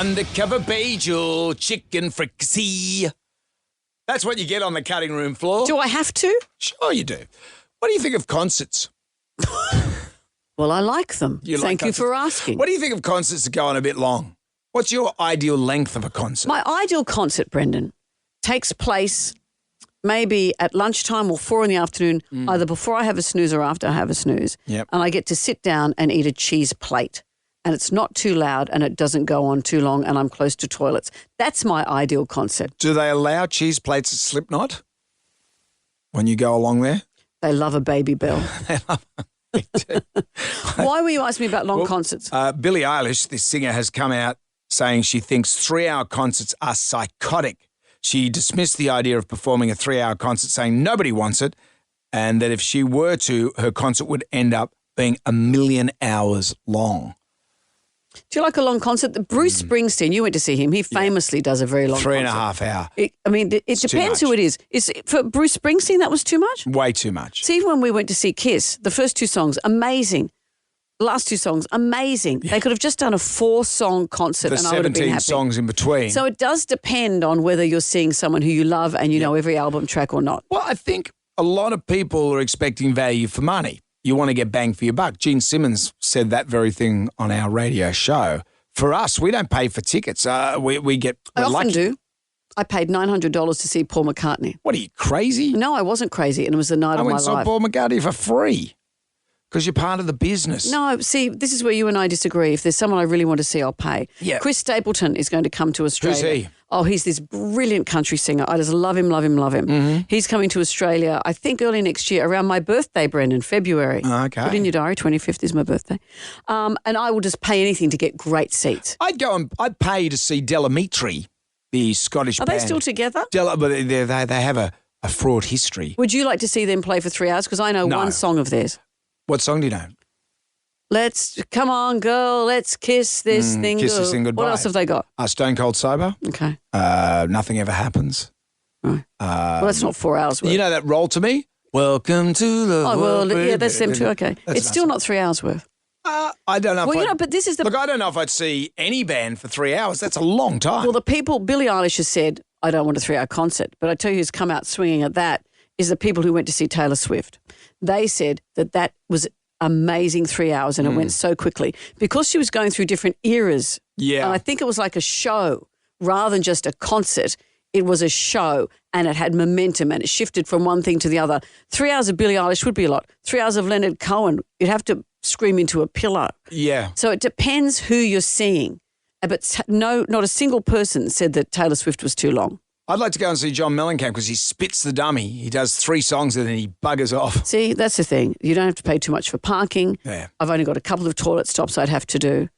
Undercover Bajal chicken fricassee. That's what you get on the cutting room floor. Do I have to? Sure you do. What do you think of concerts? Well, I like them. Thank you for asking. What do you think of concerts that go on a bit long? What's your ideal length of a concert? My ideal concert, Brendan, takes place maybe at lunchtime or 4 p.m, either before I have a snooze or after I have a snooze. Yep. And I get to sit down and eat a cheese plate. And it's not too loud and it doesn't go on too long and I'm close to toilets. That's my ideal concert. Do they allow cheese plates at Slipknot when you go along there? They love a Baby Bell. Why were you asking me about long concerts? Billie Eilish, this singer, has come out saying she thinks 3-hour concerts are psychotic. She dismissed the idea of performing a 3-hour concert, saying nobody wants it, and that if she were to, her concert would end up being 1 million hours long. Do you like a long concert? Bruce Springsteen, you went to see him. He famously does a very long 3.5 hour. It depends who it is. For Bruce Springsteen, that was too much? Way too much. See, when we went to see Kiss, the first 2 songs, amazing. The last 2 songs, amazing. Yeah. They could have just done a 4-song concert and I would have been happy. 17 songs in between. So it does depend on whether you're seeing someone who you love and you know every album track or not. Well, I think a lot of people are expecting value for money. You want to get bang for your buck. Gene Simmons said that very thing on our radio show. For us, we don't pay for tickets. We get I often lucky. do. I paid $900 to see Paul McCartney. What, are you crazy? No, I wasn't crazy, and it was the night of my life. I went and saw Paul McCartney for free because you're part of the business. No, see, this is where you and I disagree. If there's someone I really want to see, I'll pay. Yeah. Chris Stapleton is going to come to Australia. Who's he? Oh, he's this brilliant country singer. I just love him, love him, love him. Mm-hmm. He's coming to Australia, I think early next year, around my birthday, Brendan, February. Okay. Put in your diary, 25th is my birthday. And I will just pay anything to get great seats. I'd pay to see Delamitri, the Scottish band. Are they still together? But they have a fraught history. Would you like to see them play for 3 hours? Because I know one song of theirs. What song do you know? Come on, girl, let's kiss this thing. Kiss this thing goodbye. What else have they got? Stone Cold Sober. Okay. Nothing Ever Happens. Right. Well, that's not 4 hours worth. You know that Roll to Me? Welcome to the world. Yeah, that's them too. Okay. It's still not 3 hours worth. I don't know. But this is the... Look, I don't know if I'd see any band for 3 hours. That's a long time. Well, Billie Eilish has said, I don't want a 3-hour concert. But I tell you who's come out swinging at that is the people who went to see Taylor Swift. They said that was amazing 3 hours and it went so quickly because she was going through different eras. Yeah. And I think it was like a show rather than just a concert. It was a show and it had momentum and it shifted from one thing to the other. 3 hours of Billie Eilish would be a lot. 3 hours of Leonard Cohen, you'd have to scream into a pillow. Yeah. So it depends who you're seeing. But no, not a single person said that Taylor Swift was too long. I'd like to go and see John Mellencamp because he spits the dummy. He does 3 songs and then he buggers off. See, that's the thing. You don't have to pay too much for parking. Yeah. I've only got a couple of toilet stops I'd have to do.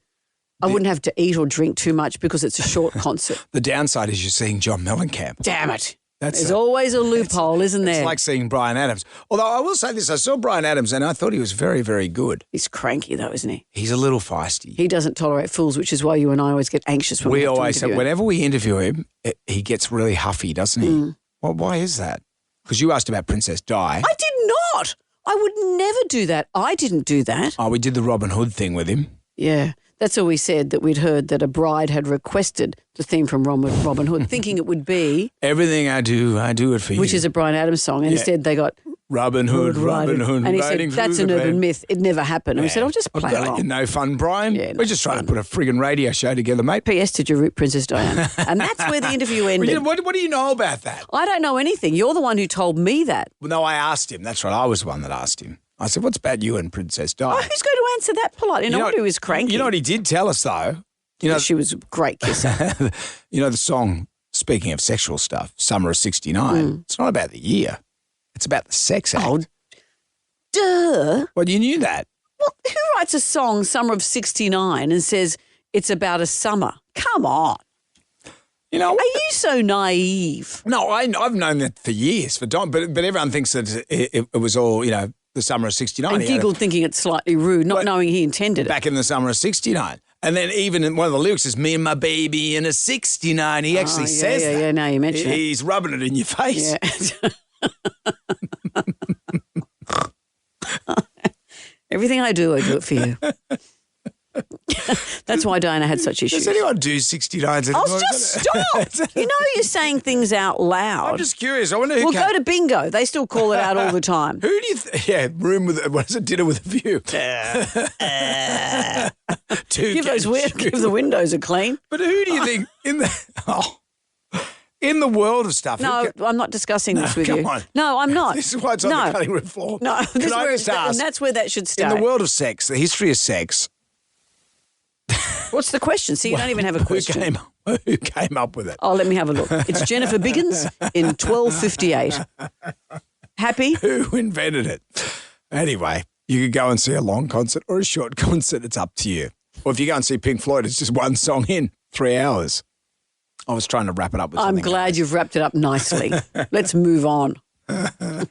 I wouldn't have to eat or drink too much because it's a short concert. The downside is you're seeing John Mellencamp. Damn it. There's always a loophole, isn't there? It's like seeing Bryan Adams. Although I will say this, I saw Bryan Adams and I thought he was very, very good. He's cranky though, isn't he? He's a little feisty. He doesn't tolerate fools, which is why you and I always get anxious when we always say, whenever we interview him, he gets really huffy, doesn't he? Well, why is that? Because you asked about Princess Di. I did not. I would never do that. I didn't do that. Oh, we did the Robin Hood thing with him. Yeah. That's all we said, that we'd heard that a bride had requested the theme from Robin Hood, thinking it would be... Everything I do it for you. Which is a Bryan Adams song. And instead they got... Robin Hood, Robin Hood. And he said, that's an urban myth. It never happened. And we said, I'll just play along. No fun, Brian. Yeah, We're just trying to put a friggin' radio show together, mate. P.S. Did you root Princess Diana? And that's where the interview ended. What do you know about that? I don't know anything. You're the one who told me that. Well, no, I asked him. That's right. I was the one that asked him. I said, what's about you and Princess Di? Oh, who's going to answer that politely? No one who is cranky. You know what he did tell us, though? She was a great kisser. You know the song, speaking of sexual stuff, Summer of 69, it's not about the year. It's about the sex act. Oh, duh. Well, you knew that. Well, who writes a song, Summer of 69, and says it's about a summer? Come on. You know, are you so naive? No, I've known that for years, but everyone thinks that it was all, the summer of 69. And giggled thinking it's slightly rude, not knowing he intended it. Back in the summer of 69. And then even in one of the lyrics is, me and my baby in a 69. He actually says that. Yeah, now you mention it. He's rubbing it in your face. Yeah. Everything I do it for you. That's why Diana had such issues. Does anyone do 69s anymore? Oh, just stop. You know you're saying things out loud. I'm just curious. I wonder who We'll go to bingo. They still call it out all the time. Who do you room with, what is it, dinner with a view? Give the windows a clean. But who do you think in the world of stuff? No, I'm not discussing this with you. Come on. No, I'm not. This is why it's on the cutting room floor. No, Can I just ask, and that's where that should stay. in the world of sex, the history of sex. What's the question? See, you don't even have a question. Who came up with it? Oh, let me have a look. It's Jennifer Biggins in 1258. Happy? Who invented it? Anyway, you could go and see a long concert or a short concert. It's up to you. Or if you go and see Pink Floyd, it's just one song in 3 hours. I was trying to wrap it up with I'm something glad else. you've wrapped it up nicely. Let's move on. Okay.